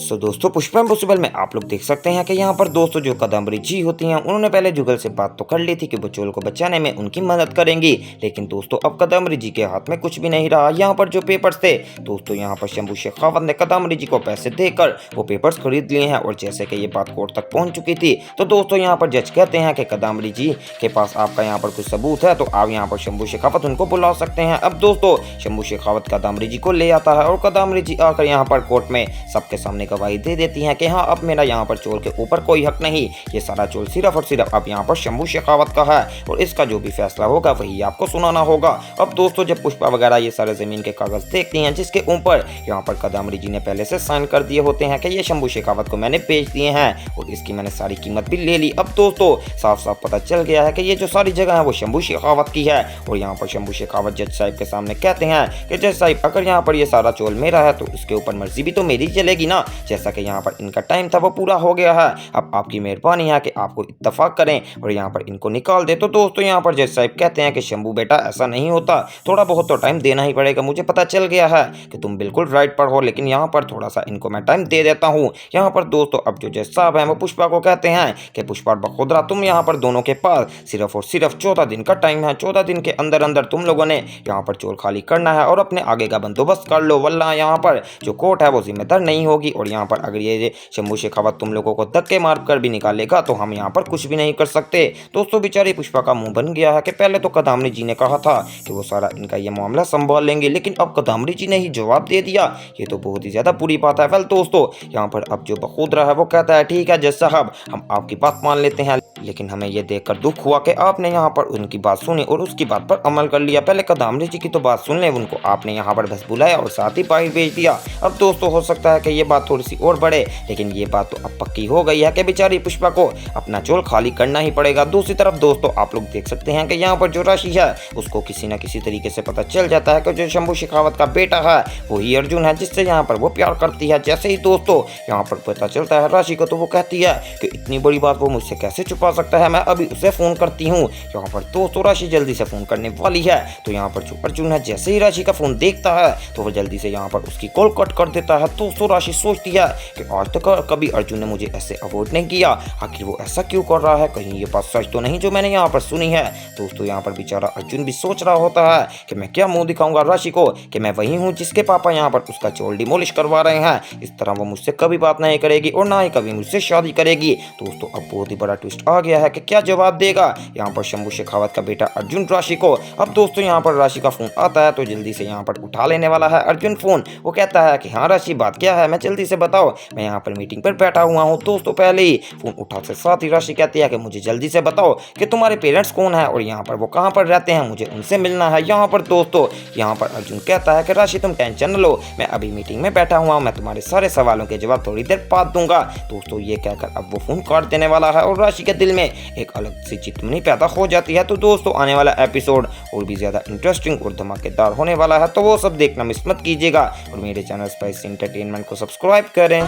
सो दोस्तों पुष्पा इम्पॉसिबल में आप लोग देख सकते हैं कि यहाँ पर दोस्तों जो कादम्बरी जी होती हैं उन्होंने पहले जुगल से बात तो कर ली थी कि वो चोल को बचाने में उनकी मदद करेंगी, लेकिन दोस्तों अब कादम्बरी जी के हाथ में कुछ भी नहीं रहा। यहाँ पर जो पेपर्स थे दोस्तों यहाँ पर शंभू शेखावत ने कादम्बरी जी को पैसे देकर वो पेपर्स खरीद लिए हैं और जैसे कि ये बात कोर्ट तक पहुंच चुकी थी तो दोस्तों यहाँ पर जज कहते हैं कि कादम्बरी जी के पास आपका यहाँ पर कुछ सबूत है तो आप यहाँ पर शंभू शेखावत उनको बुला सकते हैं। अब दोस्तों शंभू शेखावत कादम्बरी जी को ले आता है और कादम्बरी जी आकर यहाँ पर कोर्ट में सबके सामने गवाही दे देती हैं कि हाँ अब मेरा यहाँ पर चोर के ऊपर कोई हक नहीं, ये सारा चोर सिर्फ और सिर्फ अब यहाँ पर शंभू शेखावत का है और इसका जो भी फैसला होगा वही आपको सुनाना होगा। अब दोस्तों जब पुष्पा वगैरह ये सारे जमीन के कागज देखती हैं जिसके ऊपर यहाँ पर कादम्बरी जी ने पहले से साइन कर दिए होते हैं कि ये शंभू शेखावत को मैंने बेच दिए हैं और इसकी मैंने सारी कीमत भी ले ली। अब दोस्तों साफ साफ पता चल गया है कि ये जो सारी जगह है वो शंभू शेखावत की है और यहाँ पर शंभू शेखावत जज साहब के सामने कहते हैं कि जज साहब अगर यहाँ पर ये सारा चोल मेरा है तो इसके ऊपर मर्जी भी तो मेरी चलेगी ना, जैसा कि यहाँ पर इनका टाइम था वो पूरा हो गया है। अब आपकी मेहरबानी है कि आपको इत्तेफाक करें और यहाँ पर इनको निकाल दे। तो दोस्तों यहाँ पर जज साहब कहते हैं कि शंभू बेटा ऐसा नहीं होता, थोड़ा बहुत तो टाइम देना ही पड़ेगा, मुझे पता चल गया है कि तुम बिल्कुल राइट पर हो, लेकिन यहाँ पर थोड़ा सा इनको मैं टाइम दे देता हूँ। यहाँ पर दोस्तों अब जो जज साहब हैं वो पुष्पा को कहते हैं कि पुष्पा बखुदरा तुम यहाँ पर दोनों के पास सिर्फ और सिर्फ 14 दिन का टाइम है, 14 दिन के अंदर अंदर तुम लोगों ने यहाँ पर चोर खाली करना है और अपने आगे का बंदोबस्त कर लो, वरना यहाँ पर जो कोर्ट है वो जिम्मेदार नहीं होगी और यहाँ पर अगर ये शंभू शेखावत तुम लोगों को धक्के मार कर भी निकालेगा तो हम यहाँ पर कुछ भी नहीं कर सकते। दोस्तों बेचारी पुष्पा का मुंह बन गया है कि पहले तो कादम्बरी जी ने कहा था कि वो सारा इनका ये मामला संभाल लेंगे, लेकिन अब कादम्बरी जी ने ही जवाब दे दिया, ये तो बहुत ही ज्यादा बुरी बात है। वेल दोस्तों यहाँ पर अब जो बखुदरा है वो कहता है ठीक है जज साहब हम आपकी बात मान लेते हैं, लेकिन हमें यह देखकर दुख हुआ कि आपने यहाँ पर उनकी बात सुनी और उसकी बात पर अमल कर लिया। पहले कादम्बरी जी की तो बात सुन ले, उनको आपने यहाँ पर बस बुलाया और साथ ही बाहर भेज दिया। अब दोस्तों हो सकता है कि ये बात थोड़ी सी और बढ़े, लेकिन ये बात तो अब पक्की हो गई है कि बेचारी पुष्पा को अपना चोल खाली करना ही पड़ेगा। दूसरी तरफ दोस्तों आप लोग देख सकते हैं कि यहाँ पर जो राशि है उसको किसी न किसी तरीके से पता चल जाता है कि जो शंभू शेखावत का बेटा है वही अर्जुन है जिससे यहाँ पर वो प्यार करती है। जैसे ही दोस्तों यहाँ पर पता चलता है राशि को तो वो कहती है कि इतनी बड़ी बात वो मुझसे कैसे छुपा सकता है, मैं अभी उसे फोन करती हूँ। यहाँ पर दोस्तों राशि जल्दी से फोन करने वाली है तो यहाँ पर जो अर्जुन है जैसे ही राशि का फोन देखता है तो वो जल्दी से यहाँ पर उसकी कॉल कट कर देता है। दोस्तों राशि सोचती है कि आज तक कभी अर्जुन ने मुझे ऐसे अवॉइड नहीं किया, आखिर वो ऐसा क्यों कर रहा है, कहीं ये बात सच तो नहीं जो मैंने यहाँ पर सुनी है। दोस्तों यहाँ पर बेचारा अर्जुन भी सोच रहा होता है कि मैं क्या मुंह दिखाऊंगा राशि को कि मैं वही हूँ जिसके पापा यहाँ पर उसका चोल डिमोलिश करवा रहे हैं, इस तरह वो मुझसे कभी बात नहीं करेगी और ना ही कभी मुझसे शादी करेगी। दोस्तों अब बहुत ही बड़ा ट्विस्ट आ गया है कि क्या जवाब देगा यहाँ पर शंभू शेखावत का बेटा अर्जुन राशि को। अब दोस्तों यहाँ पर राशि का फोन आता है तो जल्दी से यहाँ पर उठा लेने वाला है अर्जुन फोन। वो कहता है कि हाँ राशि बात क्या है, मैं जल्दी से बताओ, मैं यहाँ पर मीटिंग पर बैठा हुआ हूँ। दोस्तों पहले ही फोन उठा से साथ ही राशि कहती है कि मुझे जल्दी से बताओ कि तुम्हारे पेरेंट्स कौन है और यहाँ पर वो कहाँ पर रहते हैं, मुझे उनसे मिलना है। यहाँ पर दोस्तों यहाँ पर अर्जुन कहता है कि राशि तुम टेंशन न लो, मैं अभी मीटिंग में बैठा हुआ हूँ, मैं तुम्हारे सारे सवालों के जवाब थोड़ी देर बाद दूंगा। दोस्तों ये कहकर अब वो फोन काट देने वाला है और राशि के दिल में एक अलग सी चितमनी पैदा हो जाती है। तो दोस्तों आने वाला एपिसोड और भी ज्यादा इंटरेस्टिंग और धमाकेदार होने वाला है, तो वो सब देखना मिस मत कीजिएगा और मेरे चैनल स्पाइसी एंटरटेनमेंट को सब्सक्राइब करें।